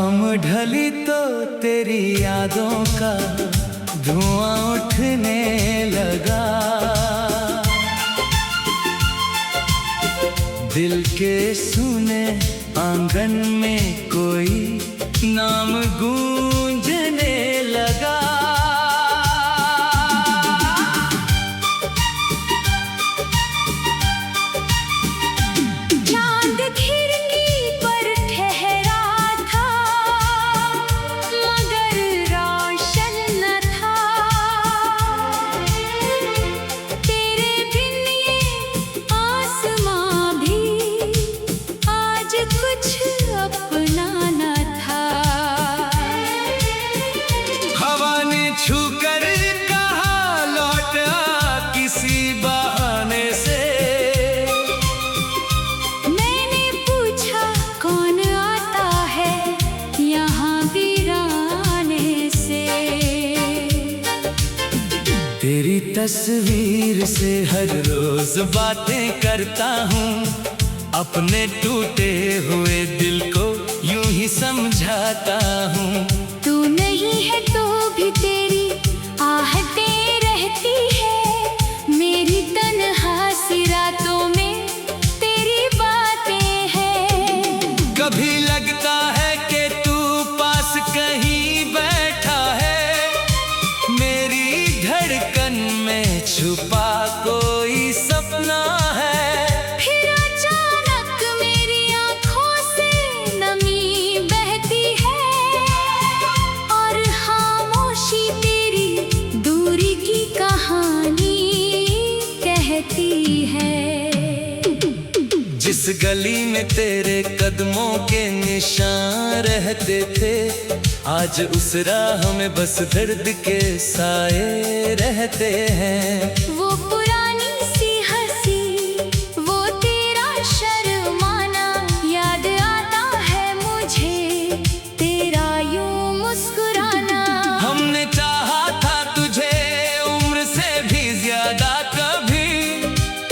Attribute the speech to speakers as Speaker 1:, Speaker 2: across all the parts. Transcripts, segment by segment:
Speaker 1: शाम ढली तो तेरी यादों का धुआं उठने लगा। दिल के सुने आंगन में कोई नाम गूंजने लगा।
Speaker 2: चांद खिड़की पर ठहरा था मगर रोशन न था। तेरे बिन ये आसमां भी आज कुछ अपना न था।
Speaker 1: हवा ने छू कर कहा लौट आ किसी बहाने से।
Speaker 2: मैंने पूछा कौन आता है यहाँ वीराने से।
Speaker 1: तेरी तस्वीर से हर रोज बातें करता हूँ। अपने टूटे हुए दिल को यूं ही समझाता हूँ।
Speaker 2: तू नहीं है तो भी तेरी आहटें रहती है। मेरी तन्हासी रातों में तेरी बातें हैं।
Speaker 1: कभी लगता है कि तू पास कहीं बैठा है। मेरी धड़कन में छुपा कोई सपना है।
Speaker 2: फिर अचानक मेरी आँखों से नमी बहती है और खामोशी तेरी दूरी की कहानी कहती है।
Speaker 1: जिस गली में तेरे कदमों के निशान रहते थे, आज उस राह में बस दर्द के साए रहते हैं।
Speaker 2: वो पुरानी सी हंसी, वो तेरा शर्माना, याद आता है मुझे तेरा यूं मुस्कुराना।
Speaker 1: हमने चाहा था तुझे उम्र से भी ज्यादा कभी।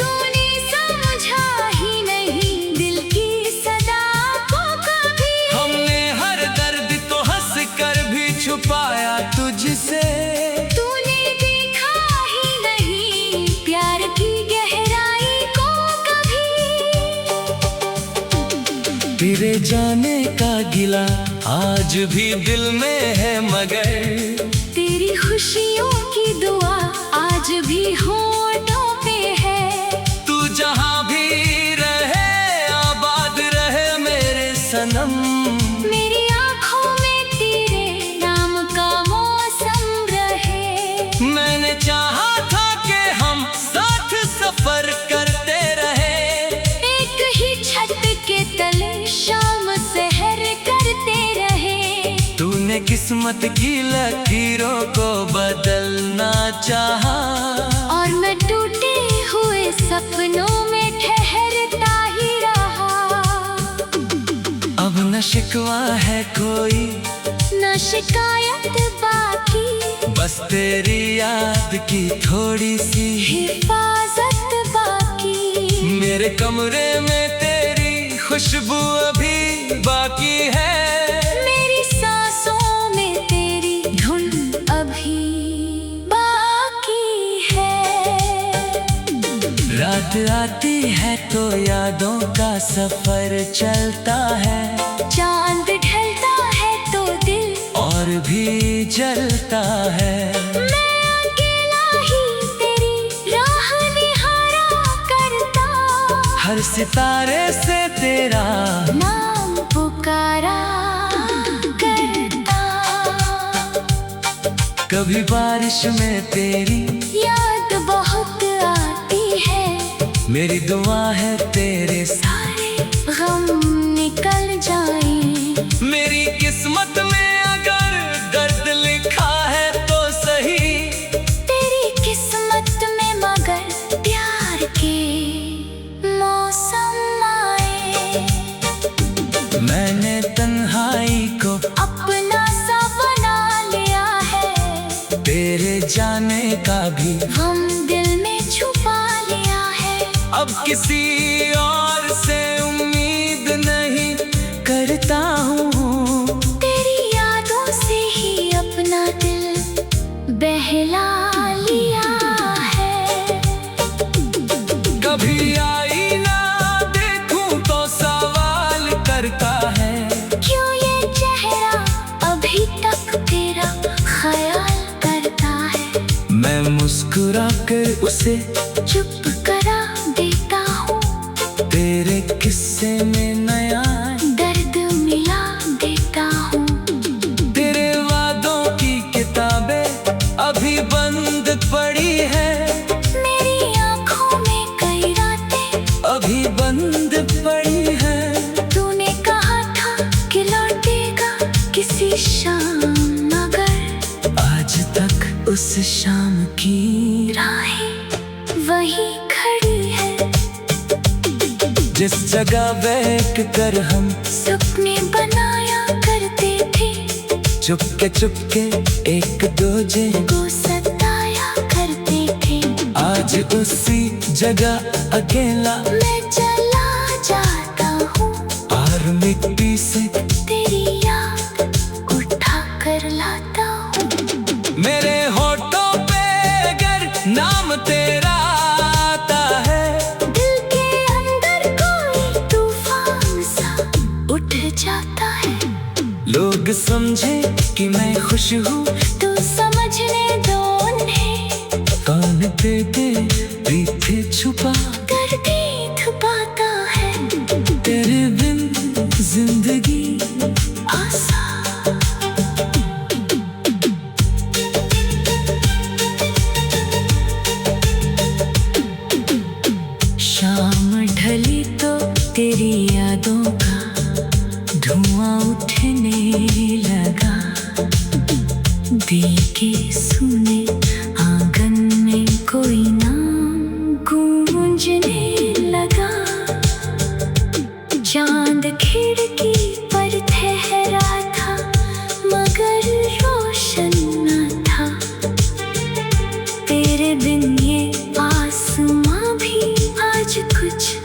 Speaker 2: तूने समझा ही नहीं दिल की सदा को कभी।
Speaker 1: हमने हर दर्द तो हंस कर भी छुपाया तुझसे।
Speaker 2: तूने देखा ही नहीं प्यार की गहराई को कभी।
Speaker 1: तेरे जाने का गिला आज भी दिल में है मगर
Speaker 2: तेरी खुशियों की दुआ आज भी होठों पे है।
Speaker 1: तू जहाँ भी रहे आबाद रहे मेरे सनम।
Speaker 2: मेरी आँखों में तेरे नाम का मौसम रहे।
Speaker 1: मैंने चाहा था कि हम साथ सफर करते रहे।
Speaker 2: एक ही छत के तले शाम सहर करते रहे।
Speaker 1: तूने किस्मत की लकीरों को बदलना चाहा
Speaker 2: और मैं टूटे हुए सपनों में ठहरता ही रहा।
Speaker 1: अब न शिकवा है कोई
Speaker 2: न शिकायत बाकी,
Speaker 1: बस तेरी याद की थोड़ी सी
Speaker 2: हिफाजत बाकी।
Speaker 1: मेरे कमरे में तेरी खुशबू अभी बाकी है।
Speaker 2: मेरी सांसों में तेरी धुन अभी बाकी है।
Speaker 1: रात आती है तो यादों का सफर चलता है।
Speaker 2: चांद ढलता है तो दिल
Speaker 1: और भी जलता है।
Speaker 2: मैं अकेला ही तेरी राह निहारा करता।
Speaker 1: हर सितारे से तेरा
Speaker 2: नाम पुकारा करता।
Speaker 1: कभी बारिश में तेरी
Speaker 2: याद बहुत आती है।
Speaker 1: मेरी दुआ है तेरे
Speaker 2: सारे गम निकल जाएं।
Speaker 1: मेरी किस्मत में अगर दर्द लिखा है तो सही।
Speaker 2: तेरी किस्मत में मगर प्यार के मौसम आए।
Speaker 1: मैंने तन्हाई को
Speaker 2: अपना सा बना लिया है।
Speaker 1: तेरे जाने का भी
Speaker 2: गम दिल में छुपा लिया है।
Speaker 1: अब किसी और से उम्मीद नहीं करता हूँ। उसे
Speaker 2: चुप करा देता हूँ।
Speaker 1: तेरे किस्से में नया
Speaker 2: दर्द मिला देता हूँ।
Speaker 1: तेरे वादों की किताबें अभी बंद पड़ी है।
Speaker 2: मेरी आँखों में कई रातें
Speaker 1: अभी बंद पड़ी है।
Speaker 2: तूने कहा था कि लौटेगा किसी शाम, मगर
Speaker 1: आज तक उस शाम की
Speaker 2: राहें वही खड़ी है।
Speaker 1: जिस जगह बैठ कर हम
Speaker 2: सपने बनाया करते थे,
Speaker 1: चुपके चुपके एक दूजे
Speaker 2: को सताया करते थे।
Speaker 1: आज उसी जगह अकेला
Speaker 2: मैं चला जाता हूँ
Speaker 1: और मिट्टी से
Speaker 2: तेरी याद उठा कर लाता हूँ।
Speaker 1: मेरे होठों पे अगर नाम तेरा आता है,
Speaker 2: दिल के अंदर कोई तूफान सा उठ जाता है।
Speaker 1: लोग समझे कि मैं खुश हूँ,
Speaker 2: तू समझने दो उन्हें,
Speaker 1: कौन तेरे पीछे छुपा
Speaker 2: दर्द छुपाता है।
Speaker 1: तेरे बिन जिंदगी
Speaker 2: आसान शाम ढली तो तेरी यादों का धुआं उठने लगा। दिल के सुने आंगन में कोई नाम गूंजने लगा। चांद खिड़की पर ठहरा था, मगर रोशन न था। तेरे बिन ये आसमां भी आज कुछ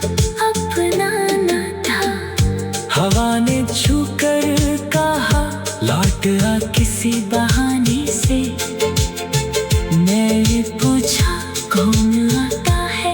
Speaker 2: अपना न था।
Speaker 1: हवा ने छू कर कहा लौट आ किसी बहाने से।
Speaker 2: मैंने पूछा कौन आता है।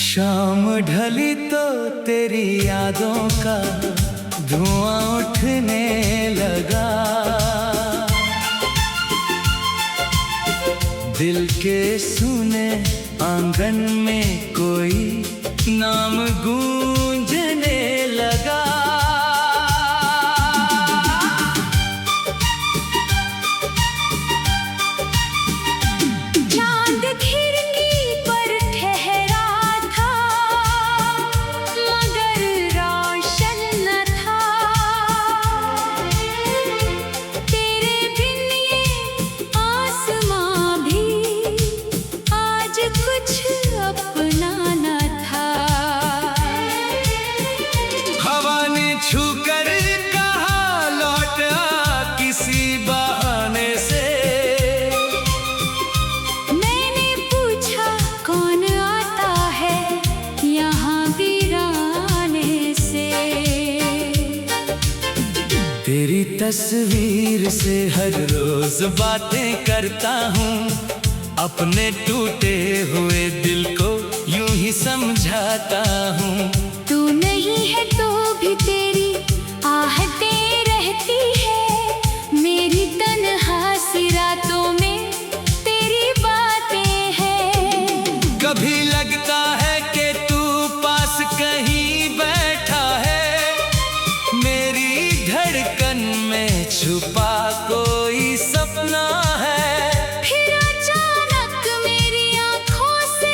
Speaker 1: शाम ढली तो तेरी यादों का धुआं उठने लगा। दिल के सुने आंगन में कोई नाम गूंजने लगा।
Speaker 2: चांद खिड़की पर ठहरा था, मगर रोशन न था। तेरे बिन ये आसमां भी आज कुछ अपना न था।
Speaker 1: हवा ने छू कर कहा लौट आ किसी बहाने से।
Speaker 2: मैंने पूछा कौन आता है यहाँ वीराने से।
Speaker 1: तेरी तस्वीर से हर रोज बातें करता हूँ, अपने टूटे हुए दिल को यूं ही समझाता हूँ।
Speaker 2: तू नहीं है तो भी तेरी आहटें रहती है। मेरी तन्हासी रातों में तेरी बातें हैं।
Speaker 1: कभी लगता है कि तू पास कहीं बैठा है, मेरी धड़कन में छुपा कोई सपना है।
Speaker 2: फिर अचानक मेरी आँखों से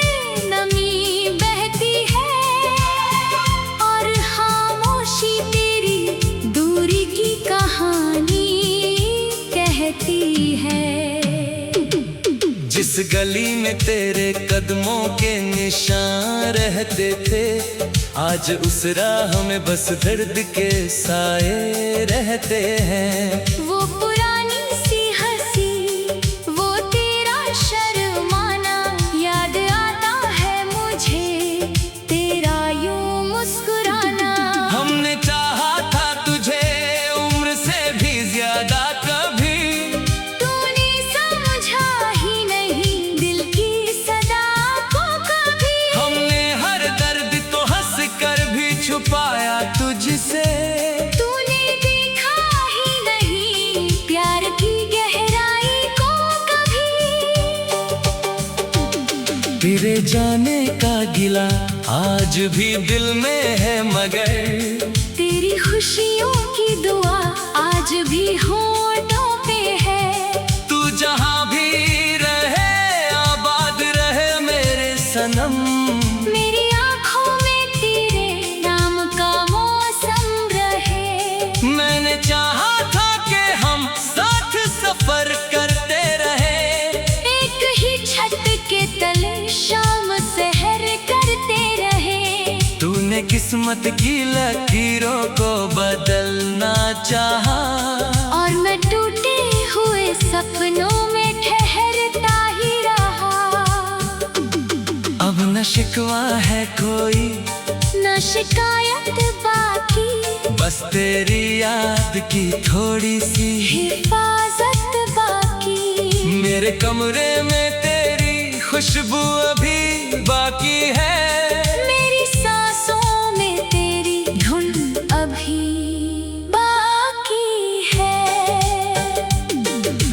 Speaker 2: नमी बहती है, और खामोशी तेरी दूरी की कहानी कहती है।
Speaker 1: जिस गली में तेरे कदमों के निशान रहते थे, आज उस राह में बस दर्द के साए रहते हैं।
Speaker 2: वो पुरानी सी हंसी, वो तेरा शर्माना याद आता है मुझे, तेरा यूं मुस्कुराना।
Speaker 1: हमने चाहा था तुझे उम्र से भी ज्यादा कब तेरे जाने का गिला आज भी दिल में है, मगर
Speaker 2: तेरी खुशियों की दुआ आज भी होठों पे है।
Speaker 1: तू जहाँ भी रहे आबाद रहे मेरे सनम।
Speaker 2: मेरी आँखों में तेरे नाम का मौसम रहे।
Speaker 1: मैंने चाहा था कि हम साथ सफर करते रहे,
Speaker 2: एक ही छत के तले शाम सहर करते रहे।
Speaker 1: तूने किस्मत की लकीरों को बदलना चाहा,
Speaker 2: और मैं टूटे हुए सपनों में ठहरता ही रहा।
Speaker 1: अब न शिकवा है कोई
Speaker 2: न शिकायत बाकी,
Speaker 1: बस तेरी याद की थोड़ी सी
Speaker 2: हिफाजत बाकी।
Speaker 1: मेरे कमरे में तेरी खुशबू अभी बाकी है,
Speaker 2: मेरी सांसों में तेरी धुन अभी बाकी है।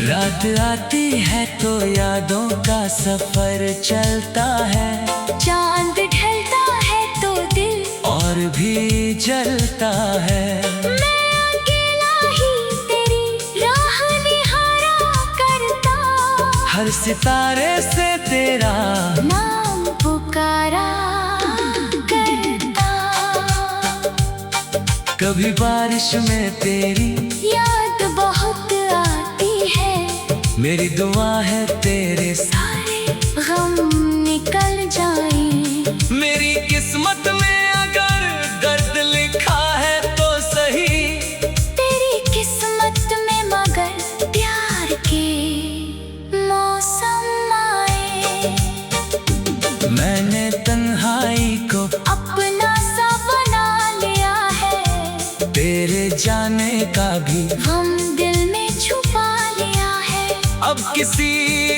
Speaker 1: रात आती है तो यादों का सफर चलता है,
Speaker 2: चांद ढलता है तो दिल
Speaker 1: और भी जलता है।
Speaker 2: मैं अकेला ही तेरी राह निहारा करता,
Speaker 1: हर सितारे से तेरा
Speaker 2: नाम पुकारा करता।
Speaker 1: कभी बारिश में तेरी
Speaker 2: याद बहुत आती है,
Speaker 1: मेरी दुआ है तेरे
Speaker 2: सारे गम निकल जाएं।
Speaker 1: मेरी किस्मत में अगर दर्द लिखा है तो सही,
Speaker 2: तेरी किस्मत में मगर प्यार के मौसम आए।
Speaker 1: मैंने तन्हाई को
Speaker 2: अपना सा बना लिया है,
Speaker 1: तेरे जाने का भी
Speaker 2: गम दिल में छुपा लिया है।
Speaker 1: अब किसी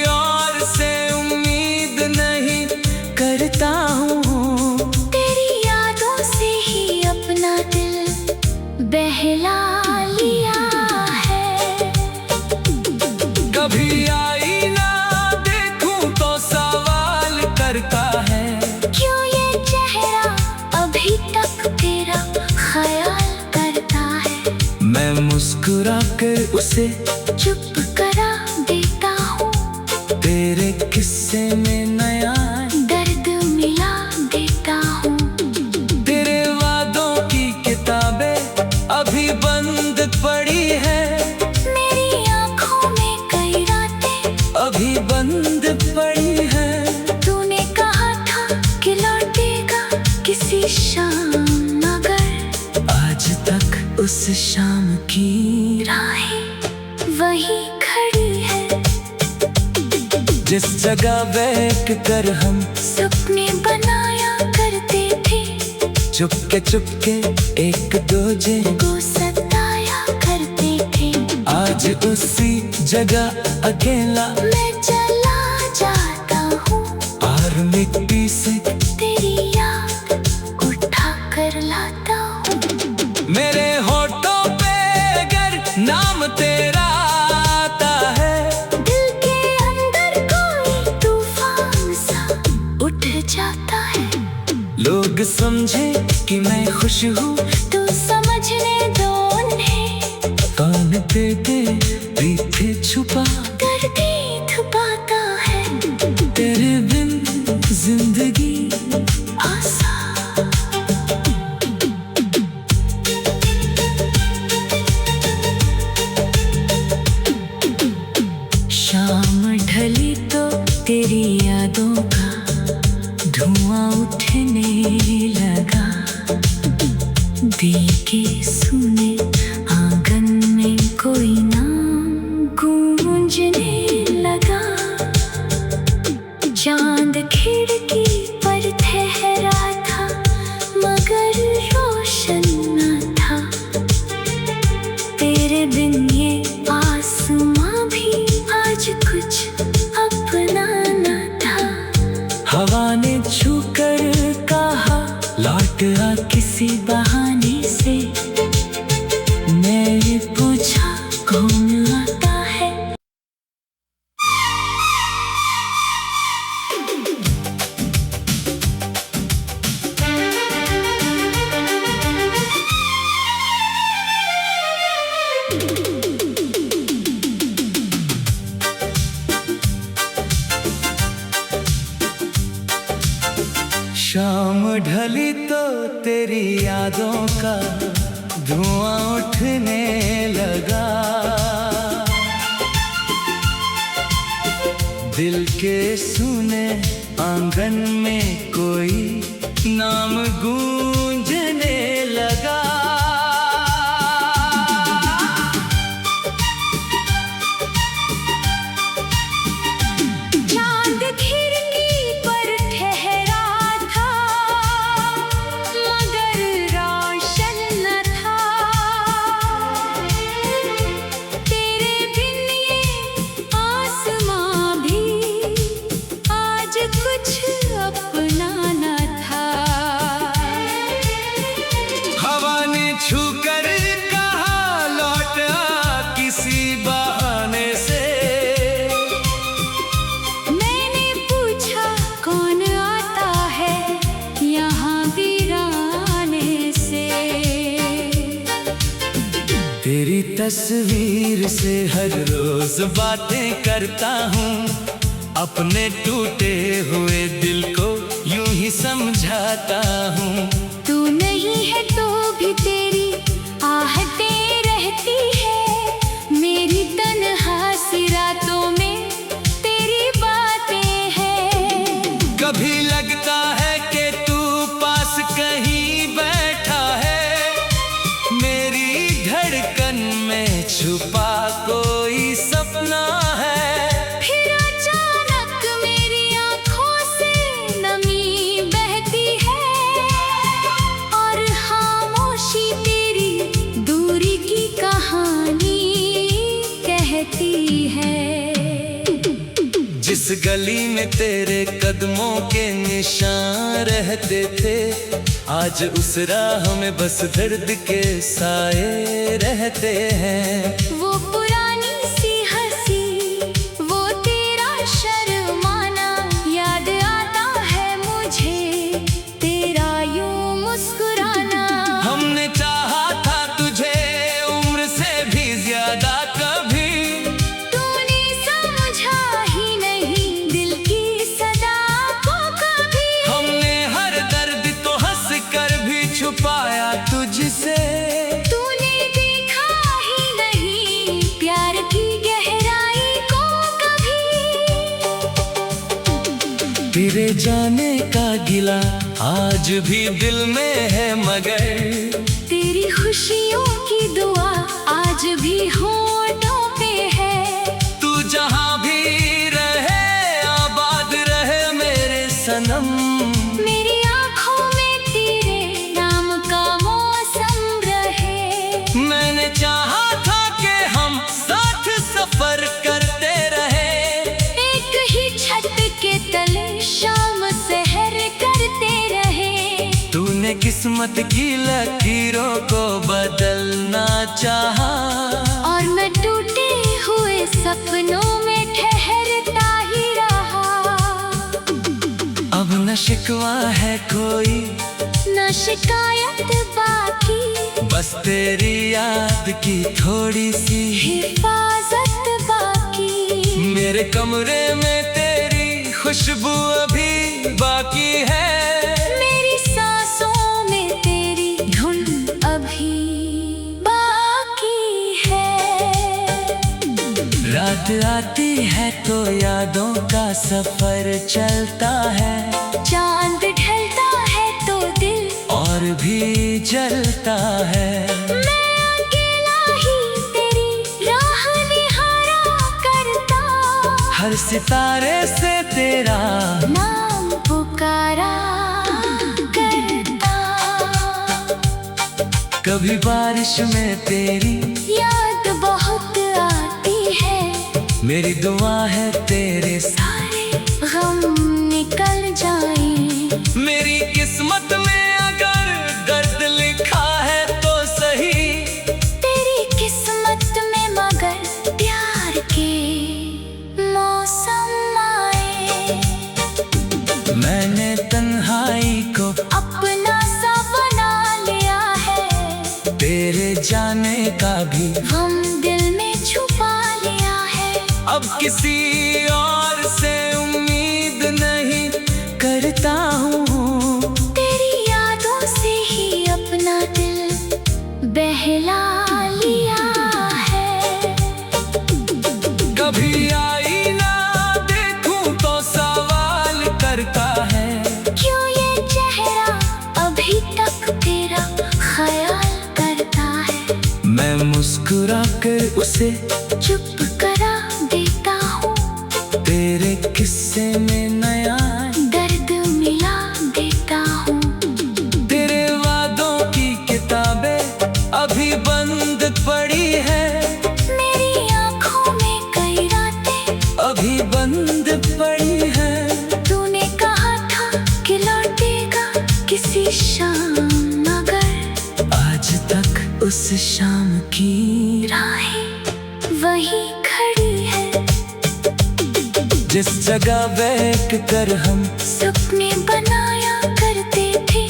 Speaker 1: और से उम्मीद नहीं करता हूँ,
Speaker 2: तेरी यादों से ही अपना दिल बहला लिया है।
Speaker 1: कभी आईना देखूं तो सवाल करता है,
Speaker 2: क्यों ये चेहरा अभी तक तेरा ख्याल करता है।
Speaker 1: मैं मुस्कुरा कर उसे
Speaker 2: चुप करा देता हूँ,
Speaker 1: तेरे किस्से में नया
Speaker 2: दर्द मिला देता हूँ।
Speaker 1: तेरे वादों की किताबें अभी बंद पड़ी है,
Speaker 2: मेरी आँखों में कई रातें
Speaker 1: अभी बंद पड़ी है।
Speaker 2: तूने कहा था कि लौटेगा किसी शाम, मगर
Speaker 1: आज तक उस शाम की
Speaker 2: राहें वही खड़ी है।
Speaker 1: जिस जगह बैठ कर हम
Speaker 2: सपने बनाया करते थे,
Speaker 1: चुपके चुपके एक दूजे
Speaker 2: को सताया करते थे।
Speaker 1: आज उसी जगह अकेला
Speaker 2: मैं चला जाता हूँ,
Speaker 1: और मिट्टी से
Speaker 2: तेरी याद उठा कर लाता हूँ।
Speaker 1: मेरे होठों पे अगर नाम तेरा आता है,
Speaker 2: दिल के अंदर कोई तूफान सा उठ जाता है।
Speaker 1: लोग समझे कि मैं खुश हूँ,
Speaker 2: तू समझने दो उन्हें,
Speaker 1: कौन तेरे पीछे छुपा
Speaker 2: दर्द छुपाता है।
Speaker 1: तेरे बिन जिंदगी
Speaker 2: आसान शाम ढली तो तेरी यादों का धुआं उठने लगा। के सुने आंगन में कोई नाम गूंजने लगा। चांद खिड़की पर ठहरा था मगर रोशन न था। तेरे बिन ये आसमां भी आज कुछ अपना न था।
Speaker 1: हवा ने छू कर कहा लौट आ किसी बहाने से। शाम ढली तो तेरी यादों का धुआं उठने लगा। दिल के सुने आंगन में कोई नाम गूंजने लगा।
Speaker 2: चांद खिड़की पर ठहरा था मगर रोशन न था। तेरे बिन ये आसमां भी आज कुछ अपना न था।
Speaker 1: हवा ने छू कर कहा लौट आ किसी बहाने से।
Speaker 2: मैंने पूछा कौन आता है यहाँ वीराने से।
Speaker 1: तेरी तस्वीर से हर रोज बातें करता हूँ। अपने टूटे हुए दिल को यूं ही समझाता हूँ।
Speaker 2: तू नहीं है तो भी तेरी आहटें रहती है। मेरी तन्हा सी रातों में तेरी बातें हैं।
Speaker 1: कभी लगता है कि तू पास कहीं बैठा है। मेरी धड़कन में छुपा कोई सपना है।
Speaker 2: फिर अचानक मेरी आँखों से नमी बहती है और खामोशी तेरी दूरी की कहानी कहती है।
Speaker 1: जिस गली में तेरे कदमों के निशान रहते थे, आज उस राह में बस दर्द के साए रहते हैं।
Speaker 2: वो पुरानी सी हंसी, वो तेरा शर्माना याद आता है मुझे, तेरा यूं मुस्कुराना।
Speaker 1: हमने चाहा था तुझे उम्र से भी ज्यादा कभी।
Speaker 2: तूने समझा ही नहीं दिल की सदा को कभी।
Speaker 1: हमने हर दर्द को हंस कर भी छुपाया तुझसे।
Speaker 2: तूने देखा ही नहीं प्यार की गहराई को कभी।
Speaker 1: तेरे जाने का गिला आज भी दिल में है मगर
Speaker 2: तेरी खुशियों की दुआ आज भी होठों पे है।
Speaker 1: तू जहाँ भी रहे आबाद रहे मेरे सनम।
Speaker 2: मेरी आँखों में तेरे नाम का मौसम रहे।
Speaker 1: मैंने चाहा था कि हम साथ सफर करते रहे।
Speaker 2: एक ही छत के तले शाम सहर करते रहे।
Speaker 1: तूने किस्मत की लकीरों को बदलना चाहा
Speaker 2: और मैं टूटे हुए सपनों में ठहरता ही रहा।
Speaker 1: अब न शिकवा है कोई
Speaker 2: न शिकायत बाकी,
Speaker 1: बस तेरी याद की थोड़ी सी
Speaker 2: हिफाजत बाकी।
Speaker 1: मेरे कमरे में तेरी खुशबू अभी बाकी है।
Speaker 2: मेरी सांसों में तेरी धुन अभी बाकी है।
Speaker 1: रात आती है तो यादों का सफर चलता है।
Speaker 2: चांद ढलता है तो दिल
Speaker 1: और भी जलता है।
Speaker 2: मैं अकेला ही तेरी राह निहारा करता।
Speaker 1: हर सितारे से तेरा
Speaker 2: नाम पुकारा करता।
Speaker 1: कभी बारिश में तेरी
Speaker 2: याद बहुत आती है।
Speaker 1: मेरी दुआ है तेरे
Speaker 2: सारे गम निकल जाएं।
Speaker 1: मेरी किस्मत में अगर दर्द लिखा है तो सही।
Speaker 2: तेरी किस्मत में मगर प्यार के मौसम आए।
Speaker 1: मैंने तन्हाई को
Speaker 2: अपना सा बना लिया है।
Speaker 1: तेरे जाने का भी
Speaker 2: गम दिल में छुपा लिया है।
Speaker 1: अब किसी और से उम्मीद नहीं करता हूँ। से
Speaker 2: चुप करा देता हूँ,
Speaker 1: तेरे किस्से में नया
Speaker 2: दर्द मिला देता हूँ।
Speaker 1: तेरे वादों की किताबें अभी बंद पड़ी है,
Speaker 2: मेरी आँखों में कई रातें
Speaker 1: अभी बंद पड़ी है।
Speaker 2: तूने कहा था कि लौटेगा किसी शाम, मगर
Speaker 1: आज तक उस शाम की
Speaker 2: राहें वही खड़ी है।
Speaker 1: जिस जगह बैठ कर हम
Speaker 2: सपने बनाया करते थे,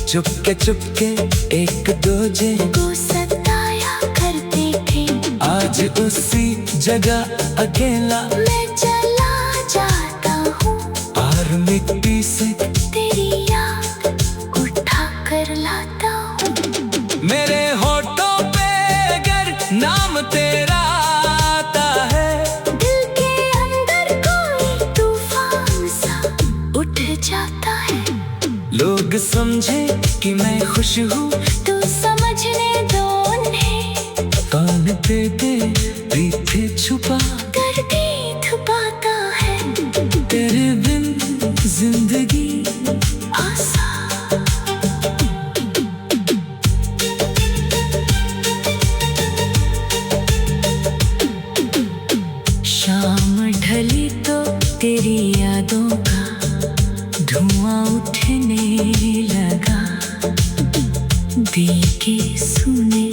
Speaker 1: चुपके चुपके एक दूजे
Speaker 2: को सताया करते थे।
Speaker 1: आज उसी जगह अकेला
Speaker 2: मैं चला जाता हूँ,
Speaker 1: और मिट्टी से
Speaker 2: तेरी याद उठा कर लाता हूँ।
Speaker 1: मेरे होठों पे अगर नाम तेरा आता है,
Speaker 2: दिल के अंदर कोई तूफान सा उठ जाता है।
Speaker 1: लोग समझे कि मैं खुश हूँ,
Speaker 2: तू समझने दो उन्हें,
Speaker 1: कान पे दे पीछे छुपा
Speaker 2: कर भी छुपाता है।
Speaker 1: तेरे बिन जिंदगी
Speaker 2: आसान शाम ढली तो तेरी यादों का धुआं उठने लगा। दिल के सुने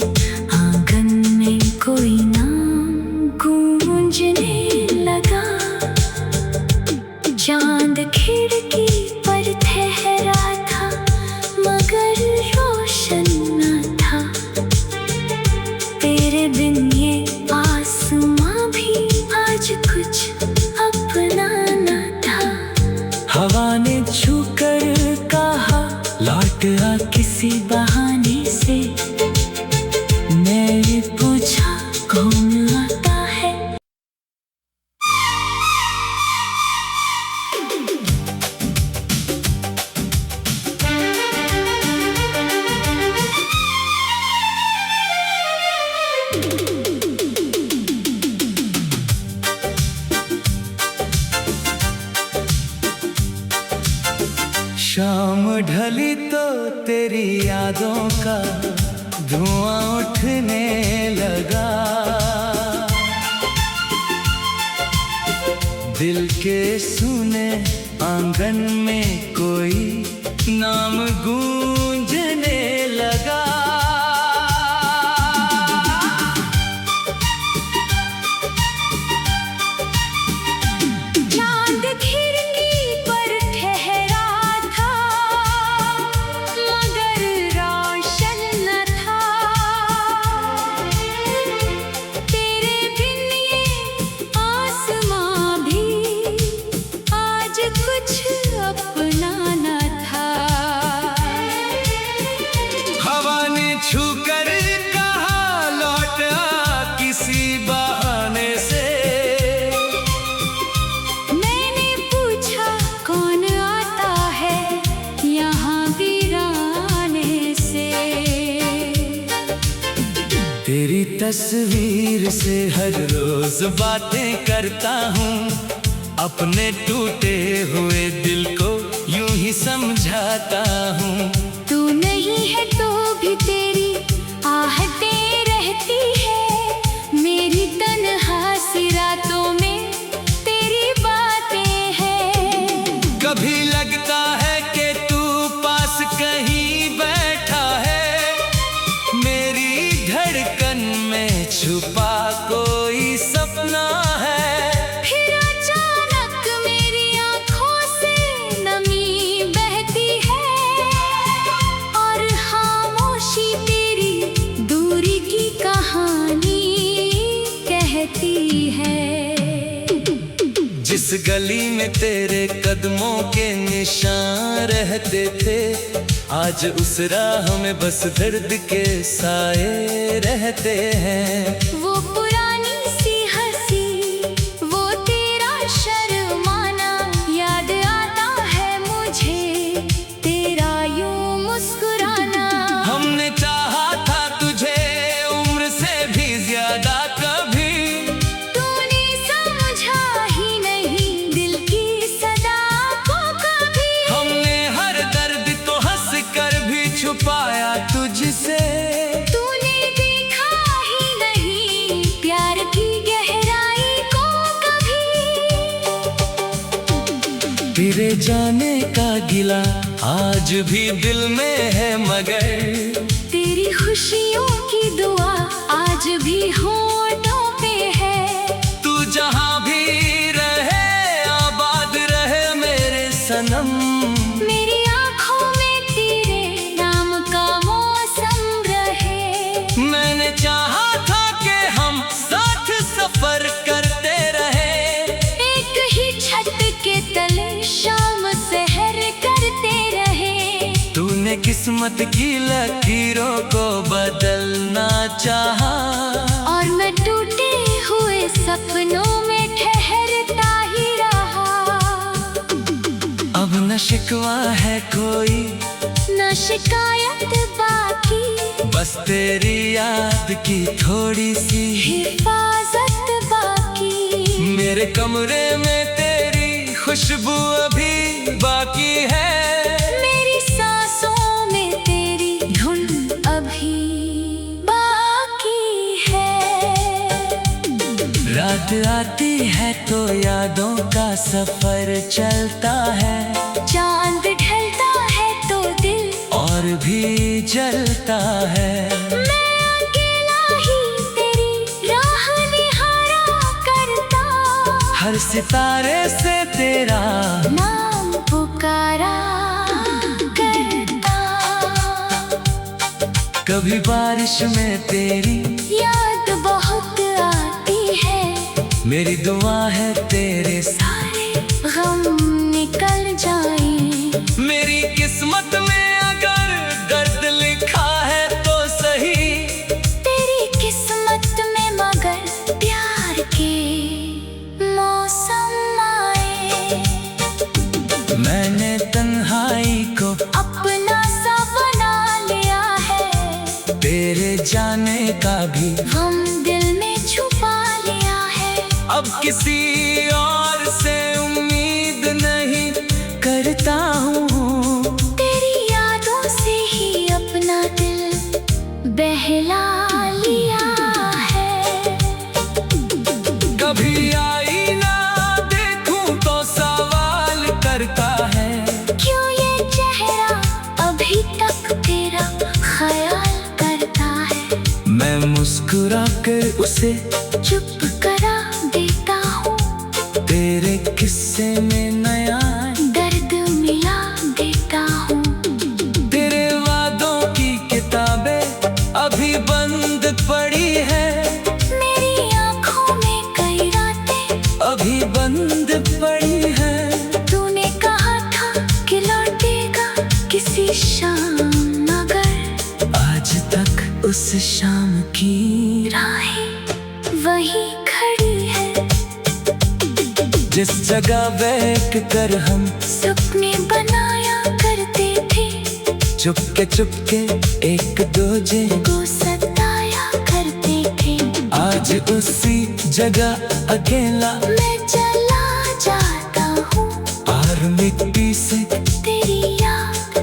Speaker 2: आंगन में कोई नाम गूंजने लगा। चांद खिड़की पर ठहरा था, मगर रोशन न था। तेरे बिन ये आसमां भी आज कुछ अपना न था।
Speaker 1: हवा ने छू कर कहा लौट आ किसी बहाने से। मैंने पूछा कौन आता है, शाम ढली तो तेरी यादों का धुआं उठने लगा। दिल के सुने आंगन में कोई नाम गूंजने लगा।
Speaker 2: चांद खिड़की पर ठहरा था, मगर रोशन न था। तेरे बिन ये आसमां भी आज कुछ अपना न था।
Speaker 1: हवा ने छू कर कहा लौट आ किसी बहाने से।
Speaker 2: मैंने पूछा कौन आता है यहाँ वीराने से।
Speaker 1: तेरी तस्वीर से हर रोज बातें करता हूँ, अपने टूटे हुए दिल को यूं ही समझाता हूँ।
Speaker 2: तू नहीं है तो भी तेरी आहटें रहती है। मेरी तन्हासी रातों में तेरी बातें हैं।
Speaker 1: कभी लगता है कि तू पास कहीं बैठा है, मेरी धड़कन में छुपा कोई सपना है।
Speaker 2: फिर अचानक मेरी आँखों से नमी बहती है, और खामोशी तेरी दूरी की कहानी कहती है।
Speaker 1: जिस गली में तेरे कदमों के निशान रहते थे, आज उस राह में बस दर्द के साए रहते हैं।
Speaker 2: वो पुरानी सी हंसी, वो तेरा शर्माना याद आता है मुझे, तेरा यूं मुस्कुराना।
Speaker 1: हमने चाहा था तुझे उम्र से भी ज्यादा, कभी तेरे जाने का गिला आज भी दिल में है, मगर
Speaker 2: तेरी खुशियों की दुआ आज भी होठों पे है।
Speaker 1: तू जहाँ भी रहे आबाद रहे मेरे सनम।
Speaker 2: मेरी आंखों में तेरे नाम का मौसम रहे।
Speaker 1: मैंने चाहा था कि हम साथ सफर करते रहे,
Speaker 2: एक ही छत के तले शाम सहर करते रहे।
Speaker 1: तूने किस्मत की लकीरों को बदलना चाहा,
Speaker 2: और मैं टूटे हुए सपनों में ठहरता ही रहा।
Speaker 1: अब न शिकवा है कोई
Speaker 2: न शिकायत बाकी,
Speaker 1: बस तेरी याद की थोड़ी सी
Speaker 2: हिफाजत बाकी।
Speaker 1: मेरे कमरे में तेरी खुशबू अभी बाकी है,
Speaker 2: मेरी सांसों में तेरी धुन अभी बाकी है।
Speaker 1: रात आती है तो यादों का सफर चलता है,
Speaker 2: चांद ढलता है तो दिल
Speaker 1: और भी जलता है।
Speaker 2: मैं अकेला ही तेरी राह निहारा करता,
Speaker 1: हर सितारे से तेरा
Speaker 2: नाम पुकारा करता।
Speaker 1: कभी बारिश में तेरी
Speaker 2: याद बहुत आती है,
Speaker 1: मेरी दुआ है तेरे
Speaker 2: सारे गम निकल जाएं।
Speaker 1: मेरी किस्मत में अगर दर्द लिखा है तो सही,
Speaker 2: तेरी किस्मत में मगर प्यार के मौसम आए।
Speaker 1: मैंने तन्हाई को
Speaker 2: अपना सा बना लिया है,
Speaker 1: तेरे जाने का भी
Speaker 2: हम दिल में छुपा लिया है।
Speaker 1: अब किसी और से उम्मीद नहीं करता हूँ,
Speaker 2: तेरी यादों से ही अपना दिल बहला लिया है।
Speaker 1: कभी आईना देखूं तो सवाल करता है,
Speaker 2: क्यों ये चेहरा अभी तक तेरा ख्याल करता है।
Speaker 1: मैं मुस्कुरा कर उसे
Speaker 2: चुप करा देता हूँ,
Speaker 1: तेरे किस्से में नया
Speaker 2: दर्द मिला देता हूँ।
Speaker 1: तेरे वादों की किताबें अभी बंद पड़ी है,
Speaker 2: मेरी आंखों में कई रातें
Speaker 1: अभी बंद पड़ी है।
Speaker 2: तूने कहा था कि लौटेगा किसी शाम, मगर
Speaker 1: आज तक उस शाम की
Speaker 2: राहें वही खड़ी है।
Speaker 1: जिस जगह बैठ कर हम
Speaker 2: सपने बनाया करते थे,
Speaker 1: चुपके चुपके एक दूजे
Speaker 2: को सताया करते थे।
Speaker 1: आज उसी जगह अकेला
Speaker 2: मैं चला जाता हूँ,
Speaker 1: और मिट्टी से
Speaker 2: तेरी याद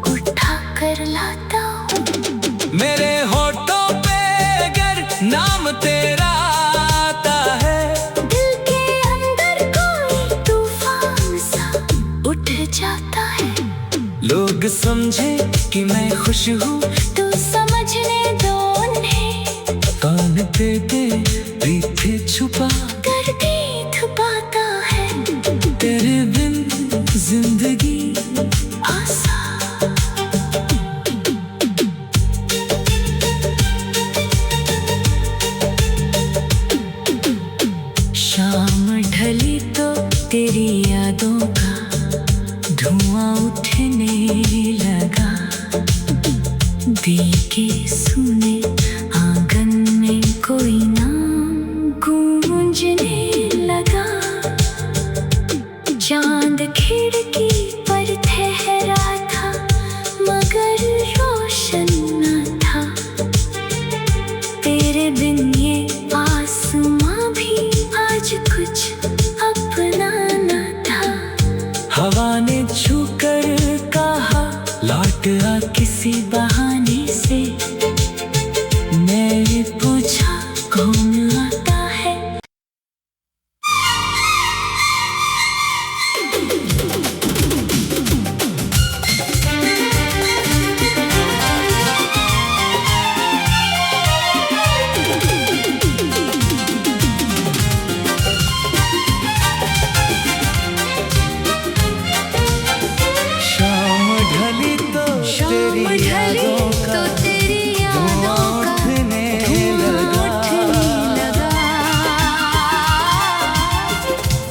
Speaker 2: उठा कर लाता हूँ।
Speaker 1: मेरे होठों पे अगर नाम तेरा आता है,
Speaker 2: दिल के अंदर कोई तूफान सा उठ जाता है।
Speaker 1: लोग समझे कि मैं खुश हूँ,
Speaker 2: तू समझने दो उन्हें,
Speaker 1: कौन तेरे पीछे छुपा
Speaker 2: कर भी छुपाता है।
Speaker 1: तेरे बिन जिंदगी
Speaker 2: आसान
Speaker 1: शाम ढली तो तेरी यादों का धुआं उठने लगा, दिल के सुने आंगन में कोई नाम गूंजने लगा।
Speaker 2: चांद खिड़की पर ठहरा था, मगर रोशन न था। तेरे बिन ये आसमां भी आज कुछ अपना न था।
Speaker 1: हवा ने छू कर कहा लौट आ किसी बहाने से, मैंने पूछा कौन आता है।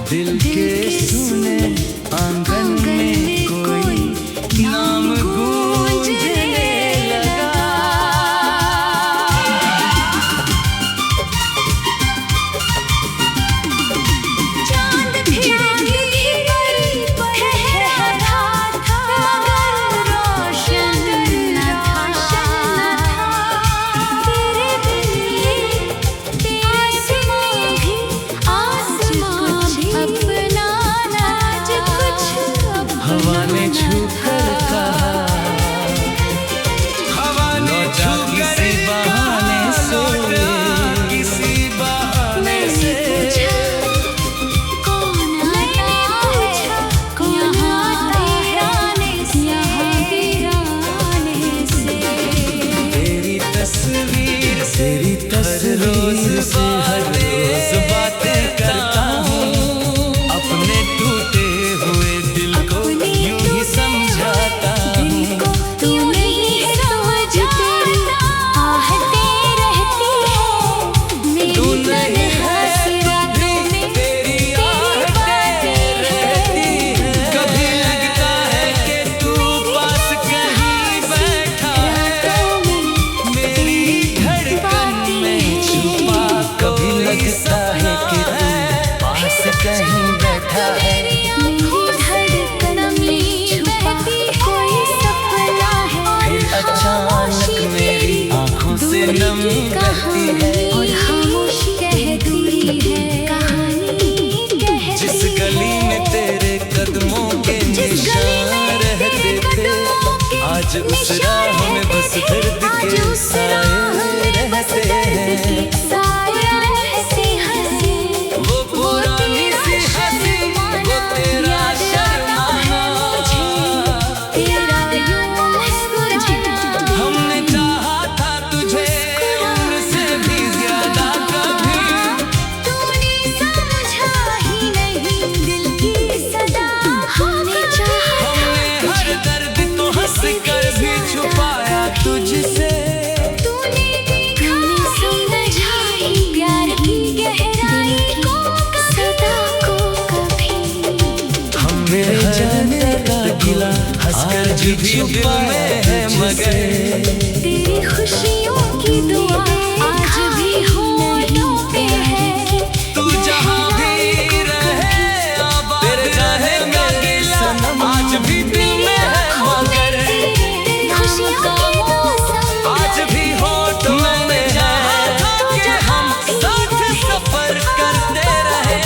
Speaker 1: दिल के सुने आंगन में कोई नाम गूंजने लगा।
Speaker 2: चांद धीरे पर ठहरा था, रोशन न था। तेरे बिन आसमां भी अपना आज कुछ
Speaker 1: हवा ने छू कर कहा, हवा ने छू किसी बहाने से, किसी बहाने से। तेरी तस्वीर से हर रोज बातें करता हूँ, अपने टूटे हुए दिल को यूं ही समझाता हूँ।
Speaker 2: तू नहीं समझता, आहटें रहती है मेरी तरह सिरातों में,
Speaker 1: तेरी आहटें रहती हैं। कभी लगता है कि तू पास कहीं बैठा है, मेरी धड़कन में छुपा। कभी लगता है कि तू पास कहीं बैठा है, फिर अचानक मेरी आंखों से नमी बहती है। जिस गली में तेरे कदमों के निशान रहते थे, आज उस राह में बस दर्द के साए रहते हैं। वो पुरानी सी हंसी, वो तेरा शर्माना, हमने चाहा था तुझे उम्र से भी ज्यादा। कभी हमने हर दर्द को हंस कर भी छुपाया तुझसे। हमने जाने का गिला हंसकर भी दिल में है, मगर
Speaker 2: तेरी खुशियों की दुआ आज भी होठों पे है।
Speaker 1: तू जहाँ भी रहे आबाद रहेगा गिला आज भी दिल में है, मगर
Speaker 2: तेरी खुशियों की दुआ
Speaker 1: आज भी होठों में है कि हम साथ सफर करते रहे।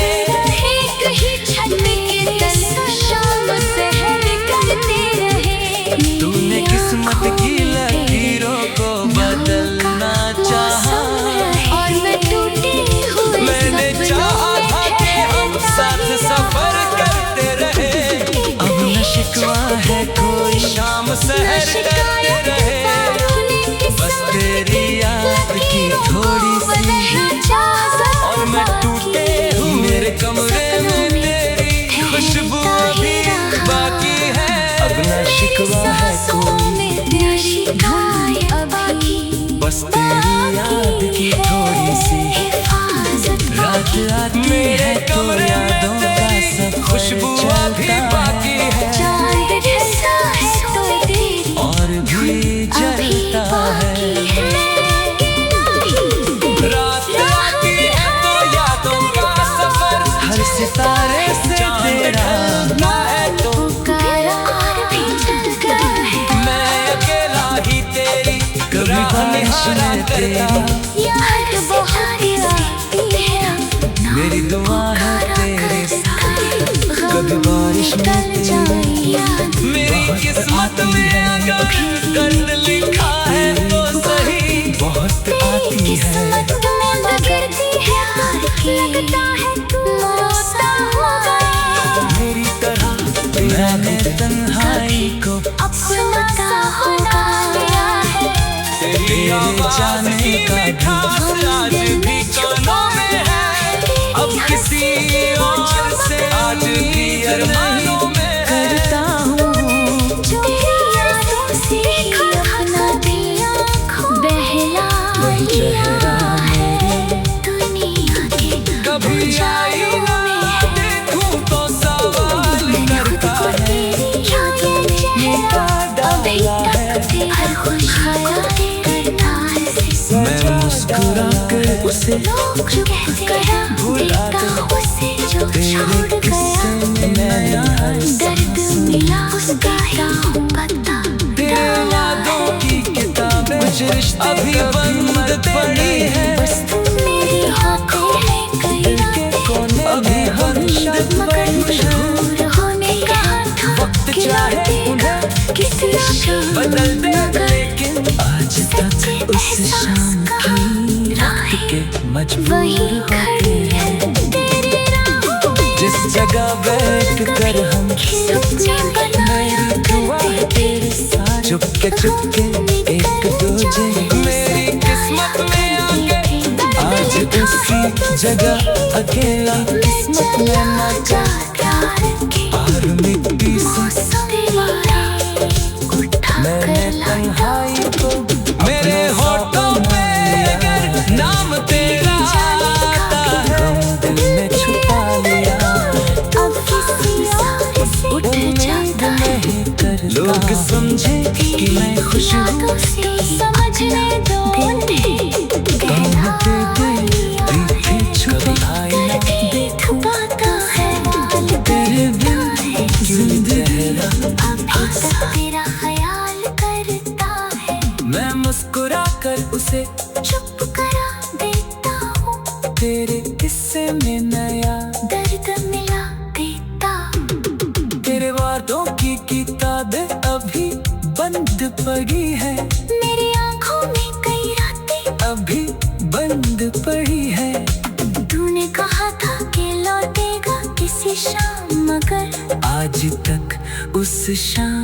Speaker 2: एक ही छत के तले शाम सहर करते रहे।
Speaker 1: तूने किस्मत की लकीरों को बदलना चाहा,
Speaker 2: और मैं टूटे हुए
Speaker 1: मैंने चाहा था कि हम साथ सफर करते रहे। अब न शिकवा है कोई, शाम सहर करते रहे। बस तेरी याद की थोड़ी सी और मैं टूटे हूँ, मेरे कमरे में तेरी खुशबू अभी बाकी है। अब न शिकवा है कोई, बस तेरी याद की थोड़ी सी। रात आती है तो यादों का सब खुशबू अभी बाकी है, और भी जलता है। रात आती है तो यादों का सफर, हर सितारे से तेरा है तो मैं अकेला ही तेरी राह निहारा करता। मेरी दुआ है तेरे साथ, कभी बारिश में तेरी मेरी किस्मत में अगर दर्द लिखा है तो सही बहुत आती है। मेरी तरह मैंने तन्हाई को तेरे जाने का आज भी कानों में है। अब किसी और से आज भी अरमानों में करता हूँ। वही चेहरा मेरे कभी आई ना देखूं उसे
Speaker 2: लोग जो कहते
Speaker 1: भुला दो।
Speaker 2: उसे जो
Speaker 1: तेरे
Speaker 2: छोड़
Speaker 1: किस्से
Speaker 2: गया
Speaker 1: में नया
Speaker 2: दर्द मिला उसका हूँ पता
Speaker 1: तेरे वादों की किताबें कुछ रिश्ते अभी बंद पड़ी है
Speaker 2: बस तुम मेरी आँखों में कई
Speaker 1: दिल के कोने अभी हम शब्द
Speaker 2: मगर मशहूर होने का
Speaker 1: वक्त चाहे उन्हें
Speaker 2: किसी शाम
Speaker 1: बदल दे लेकिन आज तक उस शाम की रात के मजबूर
Speaker 2: वही खड़ी है तेरी राहों में
Speaker 1: जिस जगह बैठ कर हम
Speaker 2: सपने बनाया करते
Speaker 1: तेरे साथ चुपके चुपके एक दूजे मेरी किस्मत में आके आज उसी जगह अकेला किस्मत में ना जा और मिट्टी से मैंने तन्हाई को मेरे होठों पे अगर नाम तेरा आता है दिल में छुपा लिया उम्मीद नहीं कर लोग समझे कि मैं खुश हूँ
Speaker 2: समझने दो
Speaker 1: गम के दिल भी छुपाए
Speaker 2: देख पाता है
Speaker 1: तेरे बिन जिंदगी
Speaker 2: अभी तक तेरा ख्याल करता है
Speaker 1: मैं मुस्कुरा कर उसे
Speaker 2: चुप करा देता हूँ
Speaker 1: तेरे किस्से में नया
Speaker 2: दर्द मिला देता
Speaker 1: तेरे वादों की किताबें अभी बंद पड़ी है
Speaker 2: मेरी आँखों में कई रातें
Speaker 1: अभी बंद पड़ी है
Speaker 2: तूने कहा था कि लौटेगा किसी शाम मगर
Speaker 1: आज तक उस शाम